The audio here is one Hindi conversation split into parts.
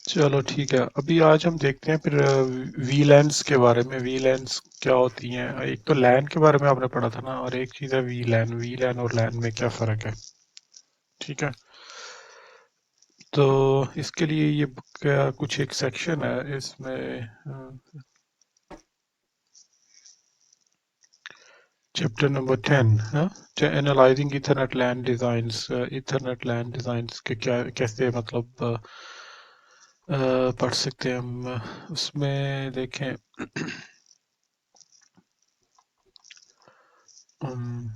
चलो ठीक है, अभी आज हम देखते हैं फिर वीलैन्स के बारे में। वीलैन्स क्या होती हैं? एक तो लैन के बारे में आपने पढ़ा था ना, और एक चीज़ है वीलैन। वीलैन और लैन में क्या फ़र्क है? ठीक है, तो इसके लिए ये क्या कुछ एक सेक्शन है इसमें, चैप्टर नंबर 10 है, एनालाइजिंग इथरनेट लैन डिज़ाइंस। इथरनेट लैन डिज़ाइंस के क्या कैसे मतलब पढ़ सकते हैं हम। उसमें देखें, अम,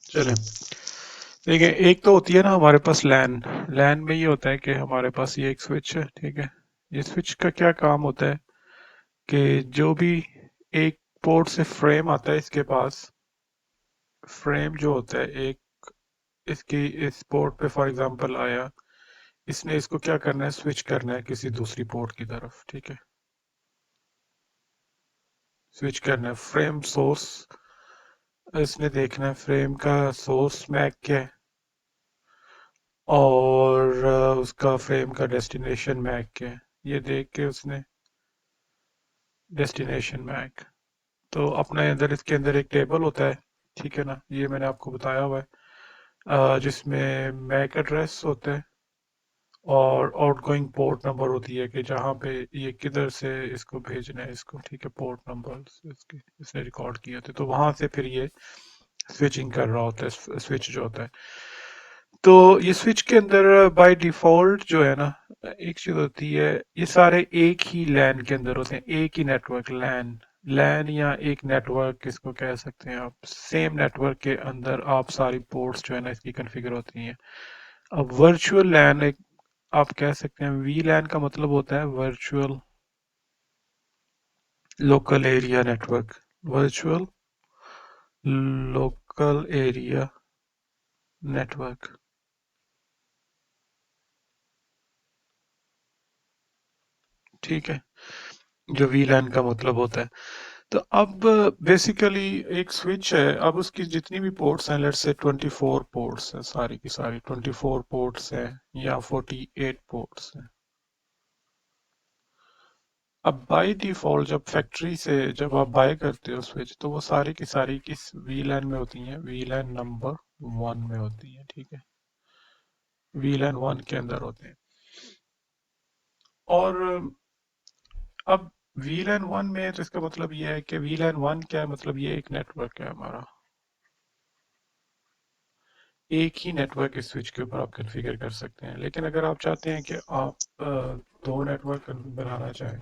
चलें देखिए, एक तो होती है ना हमारे पास लैन। लैन में ये होता है कि हमारे पास ये एक स्विच है, ठीक है। ये स्विच का क्या काम होता है कि जो भी एक पोर्ट से फ्रेम आता है इसके पास, फ्रेम जो होता है एक, इसकी इस पोर्ट पे फॉर एग्जांपल आया, इसने इसको क्या करना है, स्विच करना है किसी दूसरी पोर्ट की तरफ, ठीक है। स्विच करना है फ्रेम सोर्स, इसने देखना है फ्रेम का सोर्स मैक क्या है, और उसका फ्रेम का डेस्टिनेशन मैक क्या है, ये देख के उसने डेस्टिनेशन मैक, तो अपने अंदर इसके अंदर एक टेबल होता है, ठीक है ना, ये मैंने आपको बताया हुआ है, जिसमें मैक एड्रेस होता है और आउटगोइंग पोर्ट नंबर होती है कि जहाँ पे ये किधर से इसको भेजना है इसको, ठीक है। पोर्ट नंबर इसके इसने रिकॉर्ड किए थे, तो वहां से फिर ये स्विचिंग कर रहा होता है, स्विच जो होता है। तो ये स्विच के अंदर बाय डिफॉल्ट जो है ना, एक चीज होती है, ये सारे एक ही लैन के अंदर होते हैं, एक ही नेटवर्क, लैन। लैन या एक नेटवर्क इसको कह सकते हैं आप। सेम नेटवर्क के अंदर आप सारी पोर्ट्स जो है ना इसकी कॉन्फ़िगर होती हैं। अब वर्चुअल लैन एक आप कह सकते हैं, वी लैन का मतलब होता है virtual local area network. Virtual local area network, ठीक है, जो वीलैन का मतलब होता है। तो अब बेसिकली एक स्विच है, अब उसकी जितनी भी पोर्ट्स हैं, लेट्स से 24 पोर्ट्स हैं, सारी की सारी 24 पोर्ट्स हैं या 48 पोर्ट्स हैं। अब बाय डिफॉल्ट जब फैक्ट्री से जब आप बाय करते हो स्विच, तो वो सारी की सारी किस वीलैन में होती हैं? वीलैन नंबर 1 में होती है, ठीक है। वीलैन 1 के अंदर होते हैं। और अब वीलैन 1 में, तो इसका मतलब ये है कि वीलैन 1 क्या है, मतलब ये एक नेटवर्क है हमारा, एक ही नेटवर्क इस स्विच के ऊपर आप कॉन्फ़िगर कर सकते हैं। लेकिन अगर आप चाहते हैं कि आप दो नेटवर्क बनाना चाहें,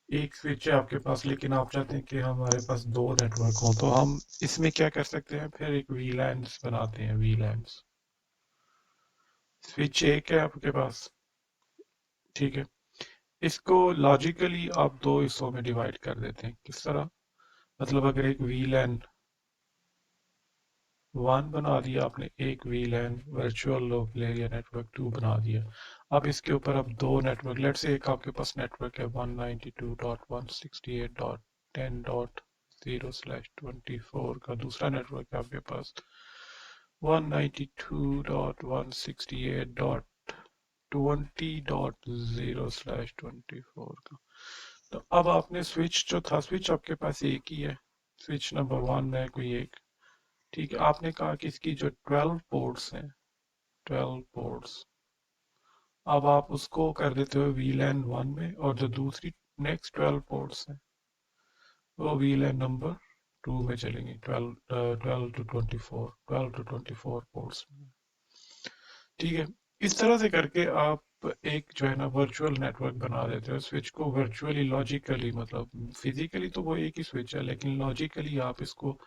एक स्विच है आपके पास लेकिन आप चाहते हैं कि हमारे पास दो नेटवर्क हो, तो हम इसमें क्या कर सकते हैं, फिर एक वीलैन्स बनाते हैं। वीलैन्स, स्विच एक है आपके पास, ठीक है। इसको लॉजिकली आप दो हिस्सों में डिवाइड कर देते हैं। किस तरह? मतलब अगर एक वीलैन 1 बना दिया आपने, एक वीलैन वर्चुअल लोकल एरिया नेटवर्क 2 बना दिया। अब इसके ऊपर अब दो नेटवर्क, लेट्स से एक आपके पास नेटवर्क है 192.168.10.0/24 का, दूसरा नेटवर्क है आपके पास 192.168.20.0/24 का। तो अब आपने स्विच जो था, स्विच आपके पास एक ही है, स्विच नंबर 1 है कोई एक, ठीक है। आपने कहा कि इसकी जो 12 पोर्ट्स हैं, 12 पोर्ट्स, अब आप उसको कर देते हो वीलैन 1 में, और जो दूसरी नेक्स्ट 12 पोर्ट्स हैं वो वीलैन नंबर 2 में चलेंगे। 12 टू 24, 12 टू 24 पोर्ट्स में, ठीक है। इस तरह से करके आप आप एक जो है ना वर्चुअल नेटवर्क बना देते हो स्विच को वर्चुअली लॉजिकली, मतलब फिजिकली तो वो एक ही स्विच है, लेकिन लॉजिकली आप इसको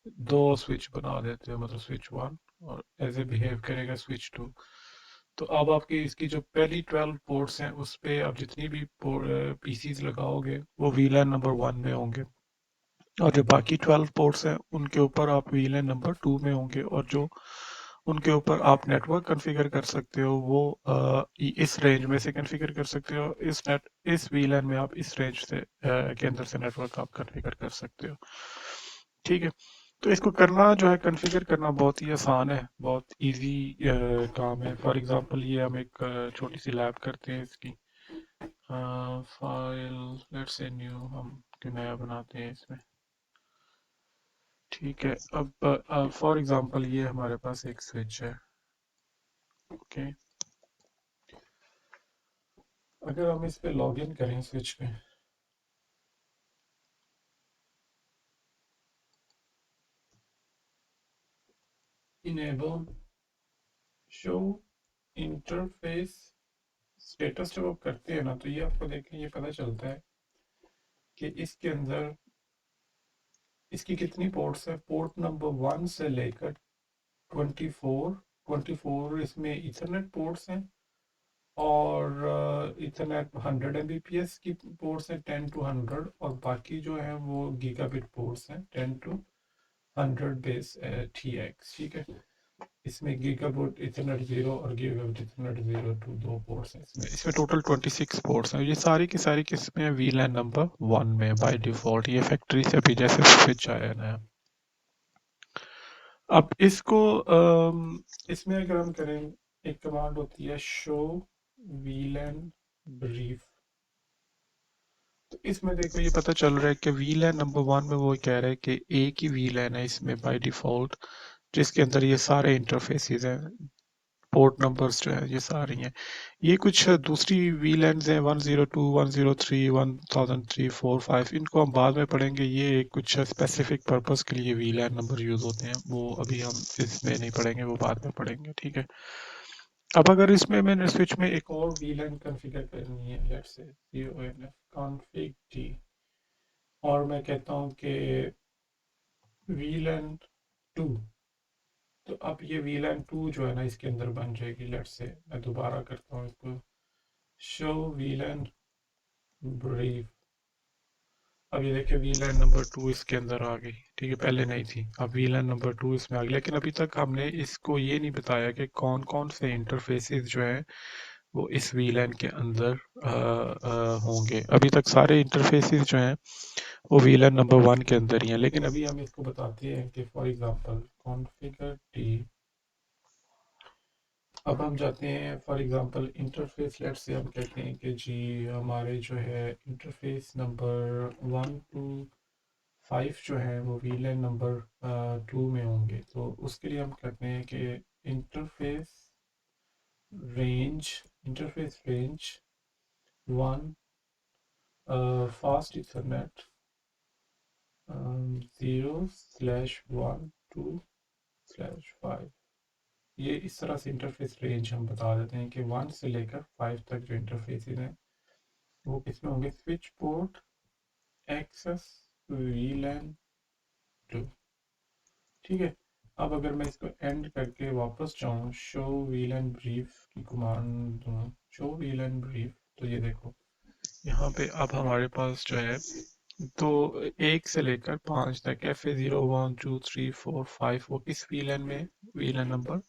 दो स्विच बना देते हो, मतलब स्विच वन और एज ए बिहेव करेगा स्विच टू। तो अब आपकी इसकी जो पहली 12 पोर्ट्स हैं उस पे आप जितनी भी पीसीज लगाओगे वो वीलैन नंबर वन में होंगे, और जो बाकी 12 पोर्ट्स हैं उनके ऊपर आप वीलैन नंबर टू में होंगे, और जो उनके ऊपर आप नेटवर्क कॉन्फ़िगर कर सकते हो वो इस रेंज में से कॉन्फ़िगर कर सकते हो, इस वीलैन में आप इस रेंज से के अंदर से नेटवर्क आप कॉन्फ़िगर कर सकते हो। ठीक है, तो इसको करना जो है कॉन्फ़िगर करना बहुत ही आसान है, बहुत इजी काम है। फॉर एग्जांपल ये हम एक छोटी सी लैब करते हैं इसकी फाइल, लेट्स से न्यू, हम नया बनाते हैं इसमें। ठीक है, अब फॉर एग्जांपल ये हमारे पास एक स्विच है। ओके, अगर हम इस पे लॉग इन करें स्विच पे, इनेबल शो इंटरफेस स्टेटस जब आप करते हैं ना, तो ये आपको देख के ये पता चलता है कि इसके अंदर इसकी कितनी पोर्ट्स है। पोर्ट नंबर 1 से लेकर 24 इसमें इथरनेट पोर्ट्स हैं, और इथरनेट 100 Mbps की पोर्ट्स हैं 10 to 100, और बाकी जो है वो गीगाबिट पोर्ट्स हैं 10 to 100 बेस TX। ठीक है, इसमें गीगाबिट इथरनेट 0 और गीगाबिट इथरनेट 02 दो पोर्ट्स हैं इसमें। इसमें टोटल 26 पोर्ट्स हैं। ये सारी की सारी किस्में हैं वीलैन नंबर वन में बाय डिफॉल्ट, ये फैक्ट्री से अभी जैसे स्विच आया नया। अब इसको इसमें अगर हम करें, एक कमांड होती है शो वीलैन ब्रीफ। तो इसमें देखो ये पता चल रहा है कि वीलैन नंबर वन में वो कह रहा है कि एक ही वीलैन है इसमें बाय डिफॉल्ट, जिसके अंदर ये सारे इंटरफेसेस हैं, पोर्ट नंबर्स जो है ये सारी हैं। ये कुछ दूसरी वीलैंस हैं 102 103 1003 4 5, इनको हम बाद में पढ़ेंगे। ये कुछ स्पेसिफिक पर्पस के लिए वीलैन नंबर यूज होते हैं, वो अभी हम इसमें नहीं पढ़ेंगे, वो बाद में पढ़ेंगे। ठीक है, अब अगर इसमें मैंने स्विच में एक और वीलैन कॉन्फ़िगर करनी है, let's say conf config t, और मैं कहता हूँ कि वीलैन 2, तो अब ये वीलैन 2 जो है ना इसके अंदर बन जाएगी। लेट्स से मैं दोबारा करता हूँ इसको शो वीलैन ब्रीफ। अब ये देखिए वीलैन नंबर 2 इसके अंदर आ गई। ठीक है, पहले नहीं थी, अब वीलैन नंबर 2 इसमें आ गई, लेकिन अभी तक हमने इसको ये नहीं बताया कि कौन कौन से इंटरफेसेस जो हैं वो इस वीलैन के अंदर होंगे। अभी तक सारे इंटरफेसेस जो हैं वो वीलैन नंबर वन के अंदर ही हैं, लेकिन अभी हम इसको बताते हैं कि फॉर एग्जांपल कॉन्फ़िगर टी। अब हम जाते हैं for example interface, let's say हम कहते हैं कि जी हमारे जो है इंटरफेस नंबर 1 to 5 जो है वो वीलैन नंबर 2 में होंगे। तो उसके लिए हम कहते हैं कि interface range interface range 1 fast Ethernet 0/1 to/5। ये इस तरह से इंटरफेस रेंज हम बता देते हैं कि 1 से लेकर 5 तक जो इंटरफेस हैं वो किसमें होंगे, स्विच पोर्ट एक्सेस वीलैन 2। ठीक है, अब अगर मैं इसको एंड करके वापस जाऊँ, शो वीलैन ब्रीफ की कमांड दूँ, शो वीलैन ब्रीफ, तो ये देखो यहाँ पे अब हमारे पास जो है तो 1 से लेकर 5 तक FA0 1 2 3 4 5 वो किस वीलैन में, वीलैन नंबर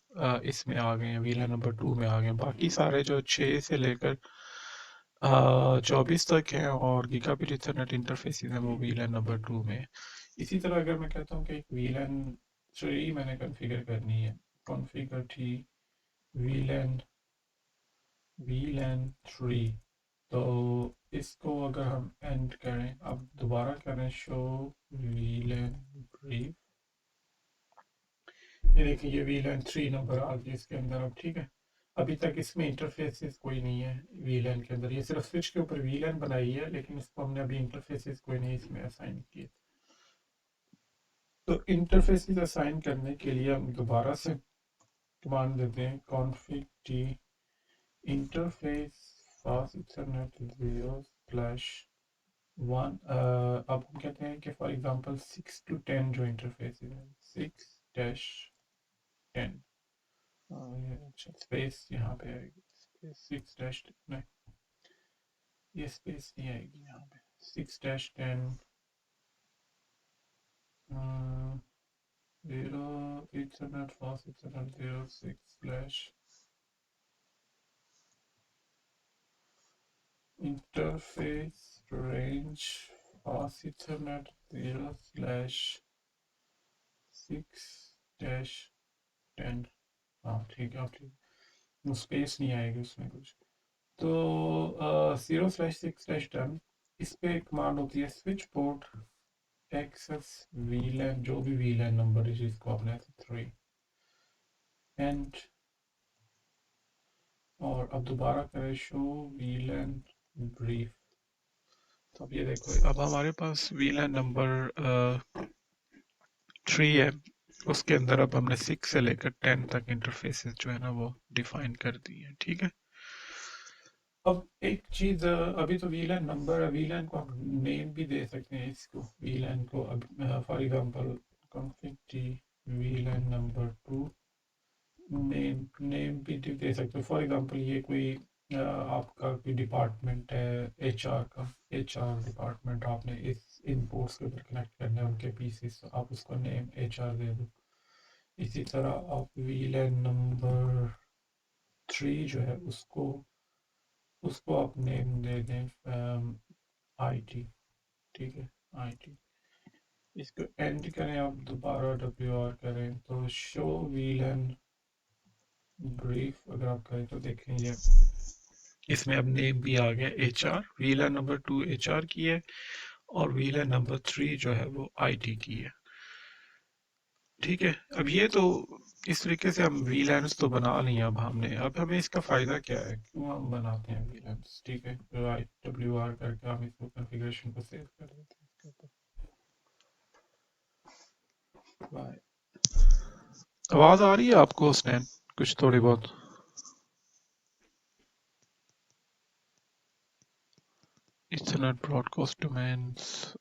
इसमें आ गए हैं, वीलैन नंबर 2 में आ गए हैं। बाकी सारे जो 6 से लेकर 24 तक हैं और गीगाबिट इथरनेट इंटरफेसेस हैं वो वीलैन नंबर 2 में है। इसी तरह अगर मैं कहता हूँ कि एक वीलैन 3 मैंने कॉन्फ़िगर करनी है, कॉन्फ़िगर टी वीलैन वीलैन 3, तो इसको अगर हम एंड करें, अब दोबारा करें शो वीलैन ब्रीफ, ये देखिए ये वीलैन 3 नंबर आ गया इसके अंदर। अब ठीक है, अभी तक इसमें इंटरफेसेस कोई नहीं है वीलैन के अंदर, ये सिर्फ स्विच के ऊपर वीलैन बनाई है, लेकिन इसको हमने अभी इंटरफेसेस कोई नहीं इसमें असाइन किए। तो इंटरफेसेस असाइन करने के लिए हम दोबारा से कमांड देते हैं config t interface fast Ethernet 0/1। अब हम कहते हैं कि फॉर एग्जांपल 6 to 10 जो इंटरफेस है 6-10। अच्छा स्पेस यहाँ पे आएगी, 6 नहीं, ये स्पेस नहीं आएगी यहाँ पे। 6-10 0 Ethernet fast Ethernet 0/6 interface range fast Ethernet 0/6-10। हाँ ठीक है, ठीक, स्पेस नहीं आएगी उसमें कुछ। तो 0/6-10 इस पे एक कमांड होती है स्विच पोर्ट एक्सेस वीलैन, जो भी वीलैन नंबर है जिसको आपने 3 एंड, और अब दोबारा करें शो वीलैन ब्रीफ। तो अब ये देखो, अब हमारे पास वीलैन नंबर 3 है, उसके अंदर अब हमने 6 से लेकर 10 तक इंटरफेसेस जो है ना वो डिफाइन कर दी है, ठीक है। अब एक चीज, अभी तो वीलैन नंबर है, वीलैन को हम नेम भी दे सकते हैं इसको, वीलैन को। अब for example config t वीलैन number 2 name भी दे सकते हो। फॉर एग्जांपल ये कोई आपका कोई डिपार्टमेंट है एचआर का, एचआर डिपार्टमेंट, आपने इस इन पोर्ट्स के ऊपर कनेक्ट करना है उनके पीसीस, तो आप उसको नेम एचआर दे दो। इसी तरह आप वीलैन नंबर 3 जो है उसको आप नेम दे दें आईटी, ठीक है, आईटी। इसको एंड करें, आप दोबारा WR करें तो शो वीलैन ब्रीफ अगर आप करें तो देखें ये इसमें अब नेम भी आ गया HR, वीलैन नंबर 2 HR की है और वीलैन नंबर 3 जो है वो IT की है, ठीक है। अब ये तो इस तरीके से हम वीलैंस तो बना लिए अब हमने, अब हमें इसका फ़ायदा क्या है, क्यों हम बनाते हैं वीलैंस, ठीक है। राइट WR करके हम इसको कॉन्फ़िगरेशन को सेव कर देते हैं इसके ऊपर। बाय। आवाज़ आ रही है आपको उसने कुछ थोड़ी बहुत? Ethernet broadcast domains।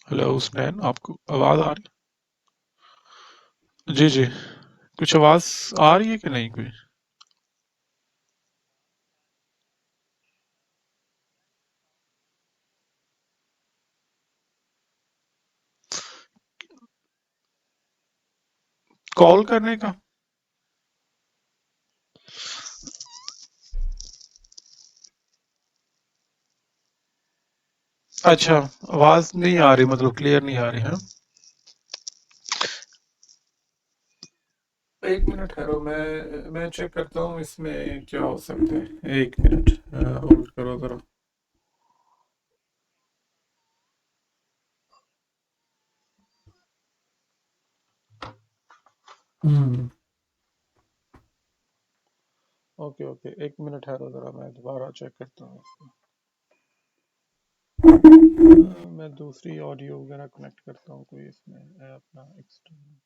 Hello Usman, आपको आवाज़ आ रही? जी जी, कुछ आवाज़ आ रही है कि नहीं कोई? कॉल करने का? अच्छा, आवाज़ नहीं आ रही, मतलब क्लियर नहीं आ रही है। एक मिनट ठहरो, मैं चेक करता हूँ इसमें क्या हो सकता है, एक मिनट होल्ड करो जरा। हम्म, ओके ओके, एक मिनट ठहरो जरा, मैं दोबारा चेक करता हूँ इसको। मैं दूसरी ऑडियो वगैरह कनेक्ट करता हूँ कोई इसमें अपना एक्सटर्नल।